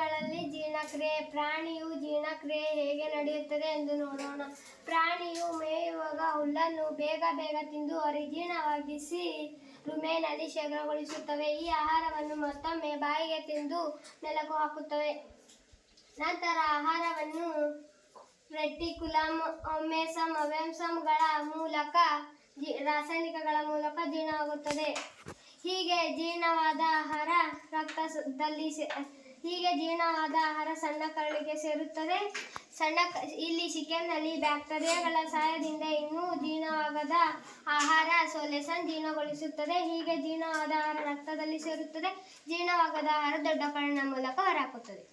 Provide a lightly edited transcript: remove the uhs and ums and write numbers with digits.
ಪ್ರಾಣಿಗಳಲ್ಲಿ ಜೀರ್ಣಕ್ರಿಯೆ. ಪ್ರಾಣಿಯು ಜೀರ್ಣಕ್ರಿಯೆ ಹೇಗೆ ನಡೆಯುತ್ತದೆ ಎಂದು ನೋಡೋಣ. ಪ್ರಾಣಿಯು ಮೇಯುವಾಗ ಹುಲ್ಲನ್ನು ಬೇಗ ತಿಂದು ಅಜೀರ್ಣವಾಗಿಸಿ ರುಮೆನಲ್ಲಿ ಶೇಖರಗೊಳಿಸುತ್ತವೆ. ಈ ಆಹಾರವನ್ನು ಮತ್ತೊಮ್ಮೆ ಬಾಯಿಗೆ ತಿಂದು ಮೆಲುಕು ಹಾಕುತ್ತವೆ. ನಂತರ ಆಹಾರವನ್ನು ರೆಟಿಕ್ಯುಲಮ್, ಓಮೆಸಮ್, ಅವೆಸಮ್ಗಳ ಮೂಲಕ ರಾಸಾಯನಿಕಗಳ ಮೂಲಕ ಜೀರ್ಣವಾಗುತ್ತದೆ. ಹೀಗೆ ಜೀರ್ಣವಾದ ಆಹಾರ ಸಣ್ಣ ಕರಳಿಗೆ ಸೇರುತ್ತದೆ. ಇಲ್ಲಿ ಚಿಕನ್ನಲ್ಲಿ ಬ್ಯಾಕ್ಟೀರಿಯಾಗಳ ಸಹಾಯದಿಂದ ಇನ್ನೂ ಜೀರ್ಣವಾಗದ ಆಹಾರ ಸೋಲೆಸನ್ ಜೀರ್ಣಗೊಳಿಸುತ್ತದೆ. ಹೀಗೆ ಜೀರ್ಣವಾದ ಆಹಾರ ರಕ್ತದಲ್ಲಿ ಸೇರುತ್ತದೆ. ಜೀರ್ಣವಾಗದ ಆಹಾರ ದೊಡ್ಡ ಕರಳಿನ ಮೂಲಕ ಹೊರಹಾಕುತ್ತದೆ.